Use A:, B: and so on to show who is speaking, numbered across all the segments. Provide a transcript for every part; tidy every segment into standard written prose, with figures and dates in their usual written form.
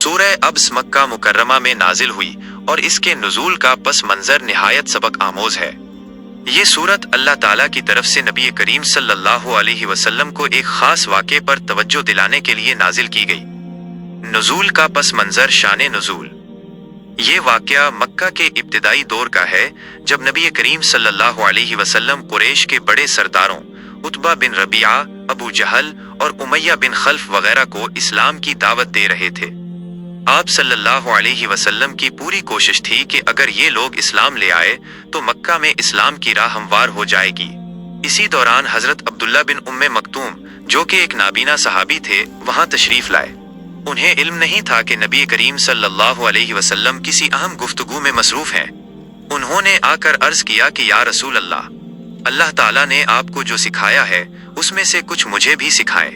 A: सूरह अब्स मक्का मुकर्रमा में नाजिल हुई और इसके नुज़ूल का पस मंज़र निहायत सबक आमोज है। ये सूरत अल्लाह ताला की तरफ से नबी करीम सल्लल्लाहु अलैहि वसल्लम को एक खास वाक़े पर तवज्जो दिलाने के लिए नाजिल की गई। नुज़ूल का पस मंज़र शान नुज़ूल। ये वाक़या मक्का के इब्तिदाई दौर का है, जब नबी करीम सल्लल्लाहु अलैहि वसल्लम कुरैश के बड़े सरदारों उतबा बिन रबीआ, अबू जहल और उमैया बिन खल्फ वगैरह को इस्लाम की दावत दे रहे थे। आप सल्लल्लाहु अलैहि वसल्लम की पूरी कोशिश थी कि अगर ये लोग इस्लाम ले आए तो मक्का में इस्लाम की राह हमवार हो जाएगी। इसी दौरान हजरत अब्दुल्ला बिन उम्मे मक्तूम, जो कि एक नाबीना सहाबी थे, वहां तशरीफ लाए। उन्हें इल्म नहीं था कि नबी करीम सल्लल्लाहु अलैहि वसल्लम किसी अहम गुफ्तगू में मसरूफ हैं। उन्होंने आकर अर्ज किया कि या रसूल अल्लाह, अल्लाह ताला ने आपको जो सिखाया है उसमें से कुछ मुझे भी सिखाएं।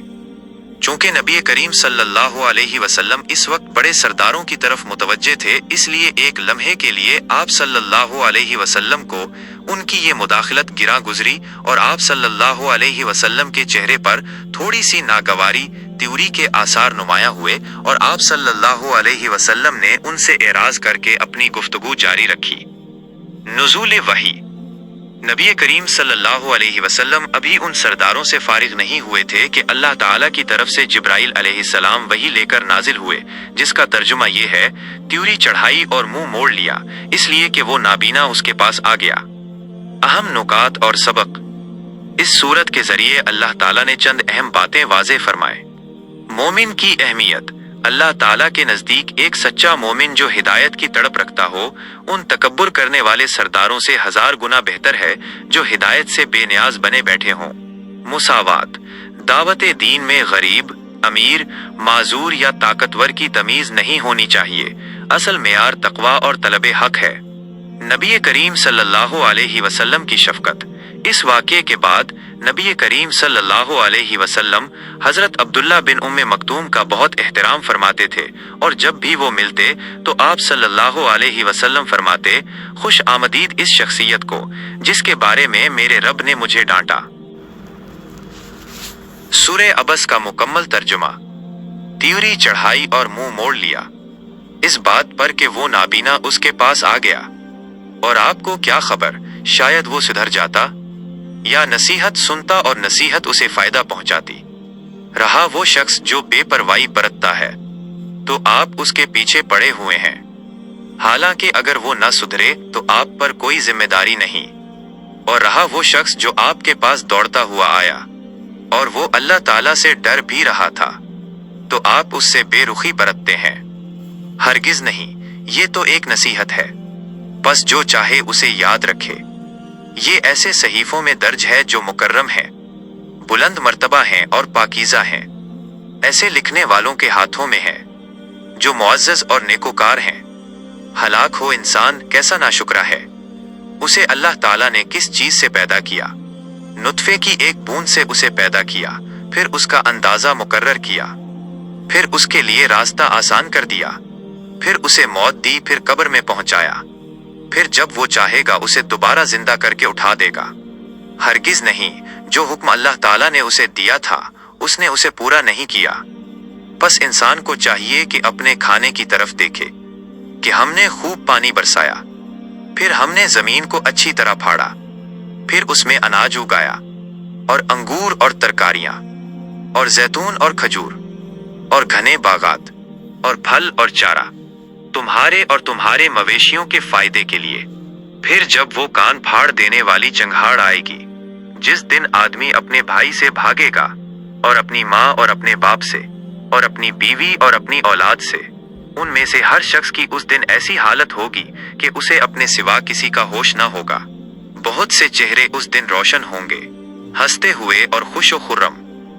A: चूंकि नबी करीम सल्लल्लाहु अलैहि वसल्लम इस वक्त बड़े सरदारों की तरफ मुतवज्जे थे, इसलिए एक लम्हे के लिए आप सल्लल्लाहु अलैहि वसल्लम को उनकी ये मुदाखलत गिरा गुजरी और आप सल्लल्लाहु अलैहि वसल्लम के चेहरे पर थोड़ी सी नागवारी, त्यूरी के आसार नुमाया हुए और आप सल्लल्लाहु अलैहि वसल्लम ने उनसे एराज करके अपनी गुफ्तगू जारी रखी। नुज़ूल वही। नबी करीम सल्लल्लाहु अलैहि वसल्लम अभी उन सरदारों से फारिग नहीं हुए थे कि अल्लाह ताला की तरफ से जिब्राइल अलैहिस्सलाम वही लेकर नाजिल हुए, जिसका तर्जुमा ये है, त्यूरी चढ़ाई और मुंह मोड़ लिया, इसलिए कि वो नाबीना उसके पास आ गया। अहम नुकात और सबक। इस सूरत के जरिए अल्लाह ताला ने चंद अहम बातें वाज़े फरमाए। मोमिन की अहमियत। अल्लाह ताला के नज़दीक एक सच्चा मोमिन जो हिदायत की तड़प रखता हो, उन तकब्बुर करने वाले सरदारों से 1000 गुना बेहतर है जो हिदायत से बेनियाज बने बैठे हों। मुसावात। दावत दीन में गरीब, अमीर, माजूर या ताकतवर की तमीज नहीं होनी चाहिए। असल मेयार तकवा और तलब हक है। नबी करीम सल्लल्लाहु अलैहि वसल्लम की शफकत। इस वाक़े के बाद नबी करीम सल्लल्लाहु अलैहि वसल्लम हजरत अब्दुल्ला बिन उम्मे मक्तूम का बहुत एहतराम फरमाते थे और जब भी वो मिलते तो आप सल्लल्लाहु अलैहि वसल्लम फरमाते, खुश आमदीद इस शख्सियत को जिसके बारे में मेरे रब ने मुझे डांटा। सूरह अबस का मुकम्मल तर्जुमा। त्यूरी चढ़ाई और मुंह मोड़ लिया। इस बात पर कि वो नाबीना उसके पास आ गया और आपको क्या खबर, शायद वो सुधर जाता या नसीहत सुनता और नसीहत उसे फायदा पहुंचाती। रहा वो शख्स जो बेपरवाही बरतता है तो आप उसके पीछे पड़े हुए हैं, हालांकि अगर वो न सुधरे तो आप पर कोई जिम्मेदारी नहीं। और रहा वो शख्स जो आपके पास दौड़ता हुआ आया और वो अल्लाह ताला से डर भी रहा था, तो आप उससे बेरुखी बरतते हैं। हरगिज नहीं, ये तो एक नसीहत है, बस जो चाहे उसे याद रखे। ये ऐसे सहीफों में दर्ज है जो मुकर्रम हैं, बुलंद मर्तबा हैं और पाकीज़ा हैं। ऐसे लिखने वालों के हाथों में है जो मुअज़्ज़ज़ और नेकोकार हैं। हलाक हो इंसान, कैसा नाशुक्रा है। उसे अल्लाह ताला ने किस चीज से पैदा किया? नुत्फे की एक बूंद से उसे पैदा किया, फिर उसका अंदाजा मुकर्रर किया, फिर उसके लिए रास्ता आसान कर दिया, फिर उसे मौत दी, फिर कब्र में पहुंचाया, फिर जब वो चाहेगा उसे दोबारा जिंदा करके उठा देगा। हरगिज नहीं, जो हुक्म अल्लाह ताला ने उसे दिया था उसने उसे पूरा नहीं किया। बस इंसान को चाहिए कि अपने खाने की तरफ देखे कि हमने खूब पानी बरसाया, फिर हमने जमीन को अच्छी तरह फाड़ा, फिर उसमें अनाज उगाया और अंगूर और तरकारियां और जैतून और खजूर और घने बागात और फल और चारा तुम्हारे और तुम्हारे मवेशियों के फायदे के लिए। फिर जब वो कान फाड़ देने वाली चंगाड़ आएगी, जिस दिन आदमी अपने भाई से भागेगा और अपनी माँ और अपने बाप से और अपनी बीवी और अपनी औलाद से, उनमें से हर शख्स की उस दिन ऐसी हालत होगी कि उसे अपने सिवा किसी का होश न होगा। बहुत से चेहरे उस दिन रोशन होंगे, हंसते हुए और खुशो खुर्रम,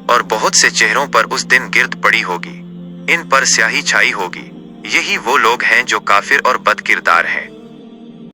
A: और बहुत से चेहरों पर उस दिन गिर्द पड़ी होगी, इन पर स्याही छाई होगी। यही वो लोग हैं जो काफिर और बद किरदार हैं।